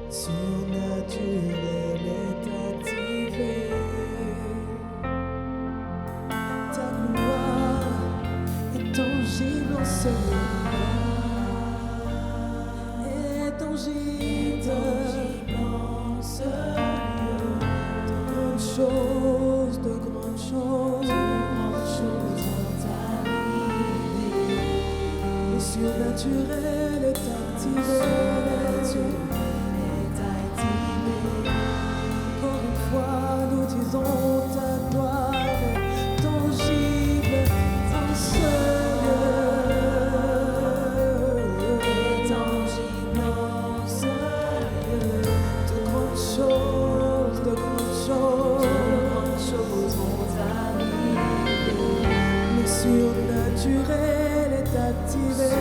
surnaturel est activé. Ta gloire est tangible en ce lieu. Est tangible en ce lieu. De grandes choses ont arrivé. Le surnaturel est activé. Encore une fois, nous disons ta gloire est tangible en ce lieu. Tangible en ce lieu. De grandes choses vont arriver. Le surnaturel est activé.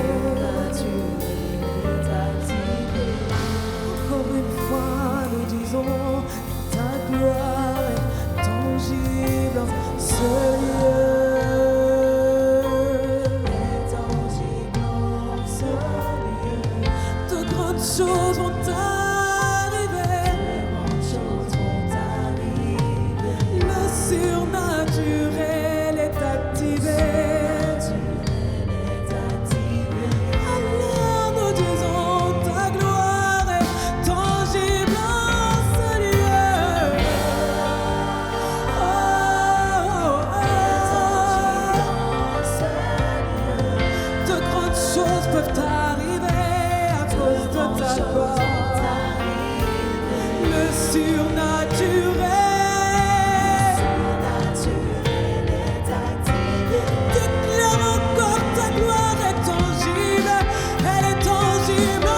Encore une fois, nous disons ta gloire est tangible en ce lieu. Est tangible en ce lieu. De grandes choses vont arriver. De grandes choses vont arriver. Le surnaturel est activé. Alors nous disons ta gloire est tangible en ce lieu. De grandes choses peuvent arriver à cause de ta gloire. Le surnaturel. Déclare encore ta gloire est tangible. Elle est tangible en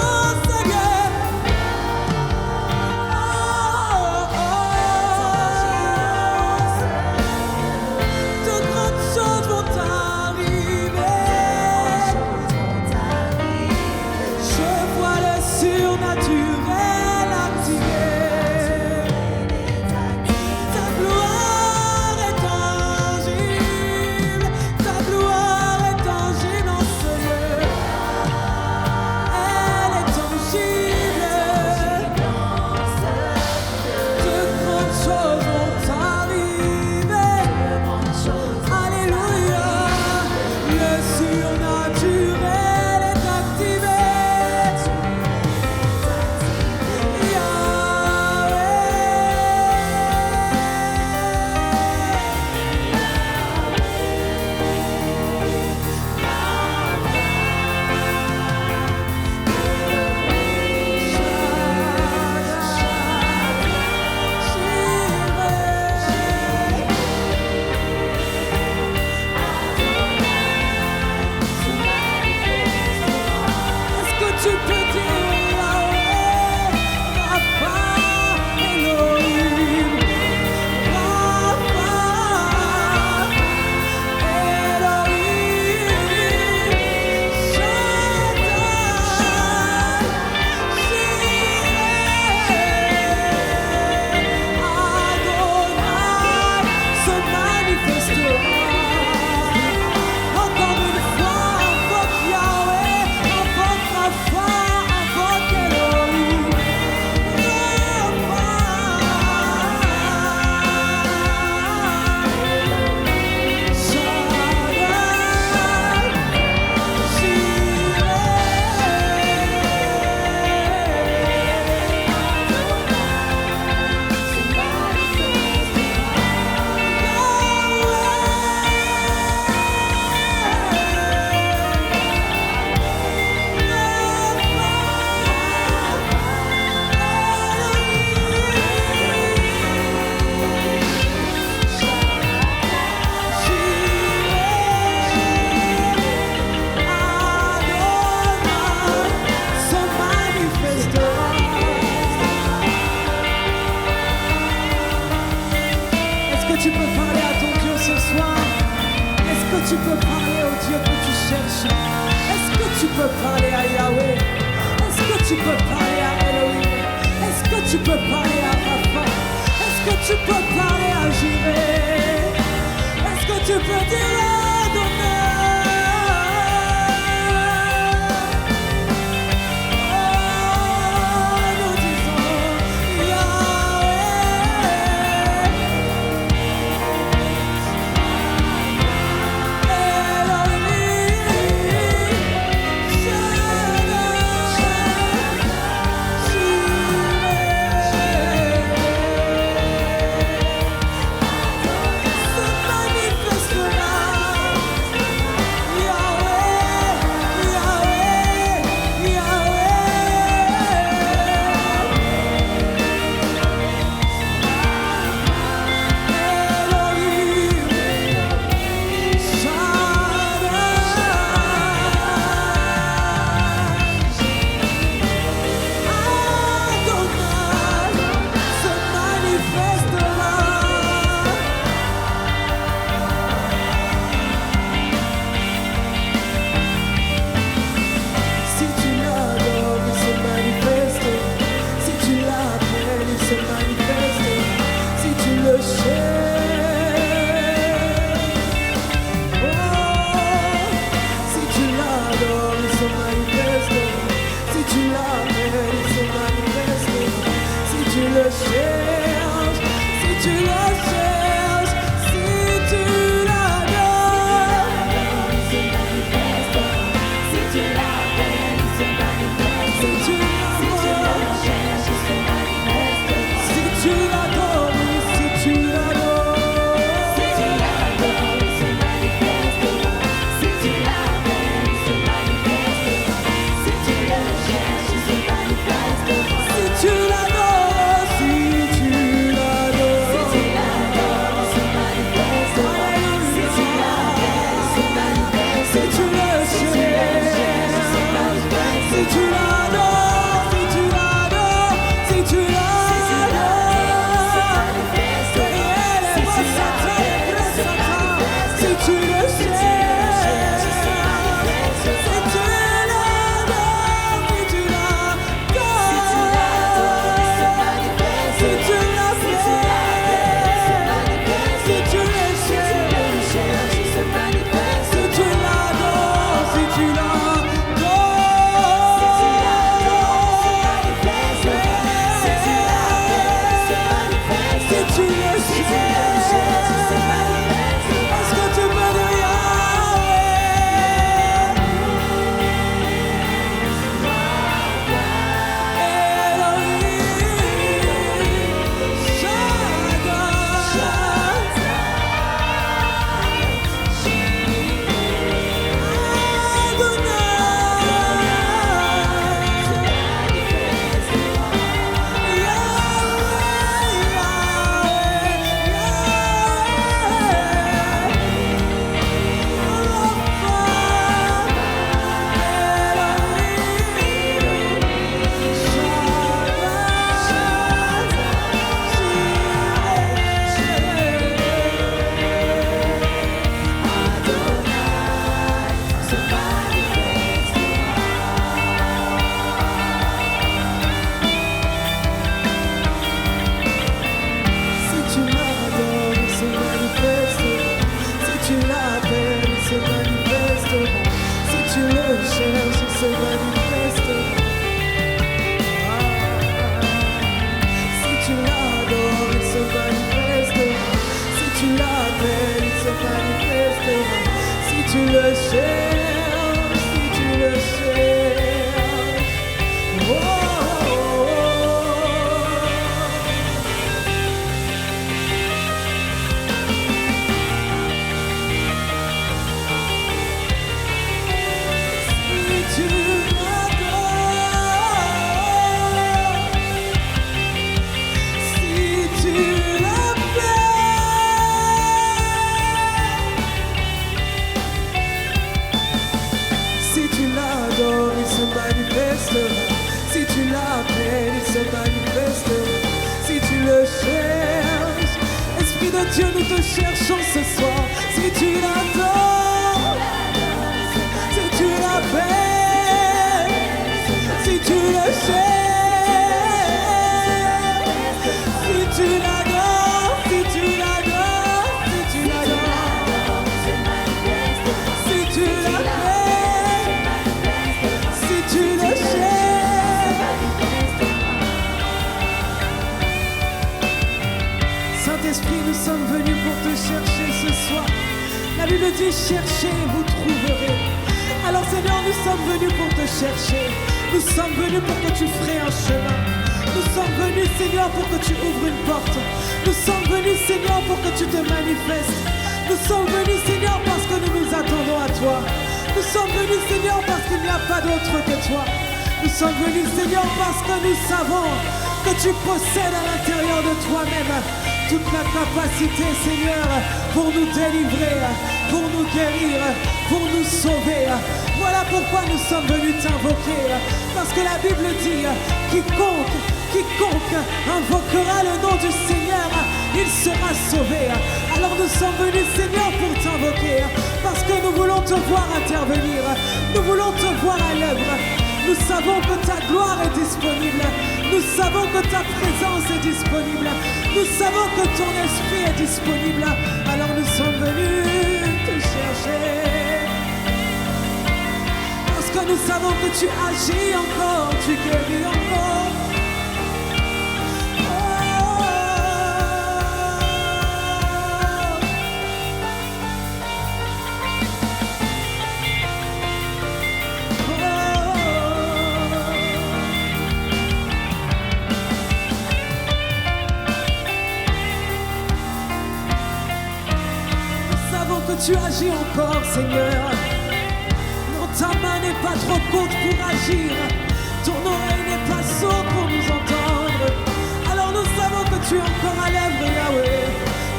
ce lieu. De grandes choses vont arriver. Je vois le surnaturel activé. Ta gloire est tangible. Ta gloire est tangible en ce lieu. Elle est tangible. De grandes choses vont arriver. Alléluia. Le surnaturel est activé. Est-ce que tu peux dire Yahweh, Rapha, Elohim, Rapha, Elohim, Shaddai, Jireh, Adonai se manifestera. Encore une fois, invoque Yahweh, invoque Rapha, invoque Elohim, Rapha, Est-ce que tu peux parler à ton Dieu ce soir? Est-ce que tu peux parler au Dieu que tu cherches? Est-ce que tu peux parler à Yahweh? Est-ce que tu peux parler à Elohim? Est-ce que tu peux parler à Rapha? Est-ce que tu peux parler à Jireh? Est-ce que tu peux dire Adonai? Nous disons le cherches, si tu le cherches, si tu l'adores, si tu l'appelles, si tu l'adores, si tu l'adores, si tu l'adores. Tu le cherches, si tu le cherches, oh, oh, oh. Si tu m'adores, si tu il se manifestera. Si tu l'appelles, il se manifestera. Si tu le cherches, Esprit de Dieu, nous te cherchons ce soir. Si tu l'adores, si tu l'appelles, si tu le cherches, si tu l'adores, si tu l'adores, si tu l'adores, si tu l'appelles. Saint-Esprit, nous sommes venus pour te chercher ce soir. La Bible dit cherchez et vous trouverez. Alors Seigneur, nous sommes venus pour te chercher. Nous sommes venus pour que tu ferais un chemin. Nous sommes venus, Seigneur, pour que tu ouvres une porte. Nous sommes venus, Seigneur, pour que tu te manifestes. Nous sommes venus, Seigneur, parce que nous nous attendons à toi. Nous sommes venus, Seigneur, parce qu'il n'y a pas d'autre que toi. Nous sommes venus, Seigneur, parce que nous savons que tu possèdes à l'intérieur de toi-même toute la capacité, Seigneur, pour nous délivrer, pour nous guérir, pour nous sauver. Voilà pourquoi nous sommes venus t'invoquer. Parce que la Bible dit, quiconque invoquera le nom du Seigneur, il sera sauvé. Alors nous sommes venus, Seigneur, pour t'invoquer. Parce que nous voulons te voir intervenir. Nous voulons te voir à l'œuvre. Nous savons que ta gloire est disponible. Nous savons que ta présence est disponible. Nous savons que ton esprit est disponible. Alors nous sommes venus te chercher. Parce que nous savons que tu agis encore, tu guéris encore. Oh. tu agis encore, Seigneur. Non, ta main n'est pas trop courte pour agir. Ton oreille n'est pas sourde pour nous entendre. Alors nous savons que tu es encore à l'œuvre, Yahweh.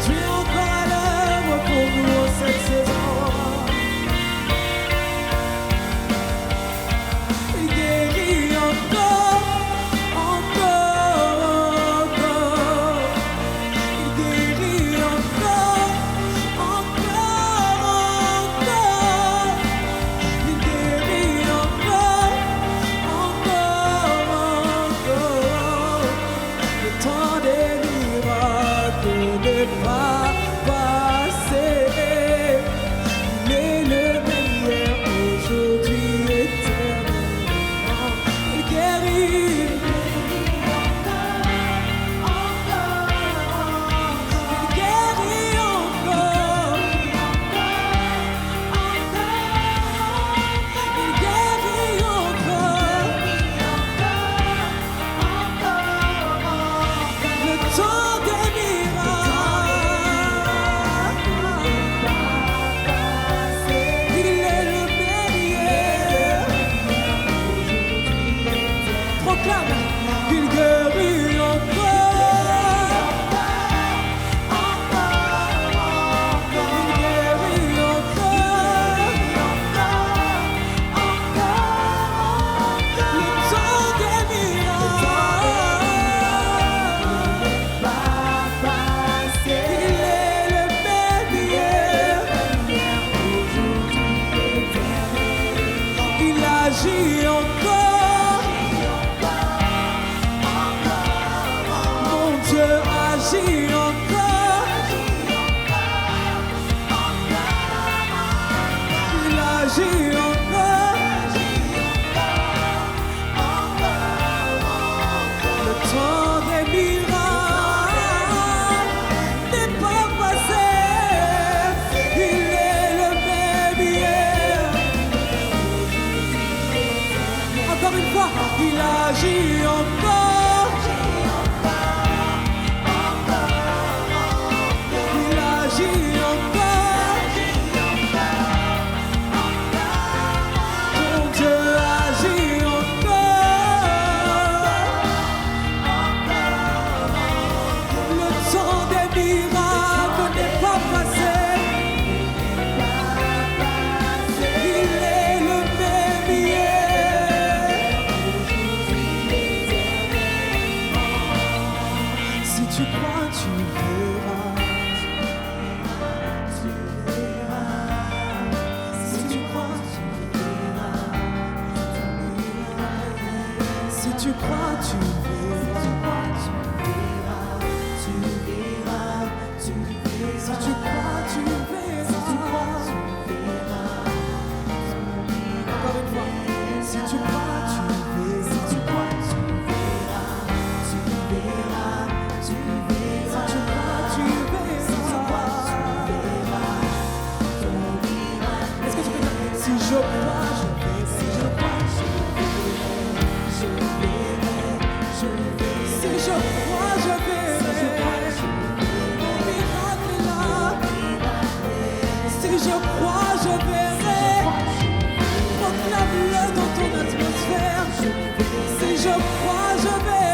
Tu es encore à l'œuvre pour nous en cette saison. Il guérit encore, encore, encore. Il guérit encore, encore, encore. Il guérit encore, encore. Le temps des miracles n'est pas passé. Il est le meilleur aujourd'hui éternellement. Il guérit encore, il guérit encore, il guérit encore. Le temps des miracles, il est le meilleur. Proclame, il guérit encore, il guérit encore. Le temps des miracles, il est le meilleur. Il agit encore, mon Dieu agit encore. Il agit encore. Le temps des miracles n'est pas passé. Il est le meilleur. Encore une fois, il agit encore. Il agit encore. Mon Dieu agit encore. Le temps des miracles n'est pas passé. Il est le meilleur. Si tu crois, tu verras. Tu verras. Si tu crois, tu verras. Si tu crois, tu verras. Si tu crois, tu verras. Encore une fois. Si tu crois, tu verras. Si tu crois, tu verras. Si tu crois, tu verras. Est-ce que tu peux dire si je crois, je verrai. Si je crois, je verrai. Si je crois, je verrai. Mon miracle est là. Si je crois, je verrai. Proclame-le dans ton atmosphère. Si je crois, je verrai.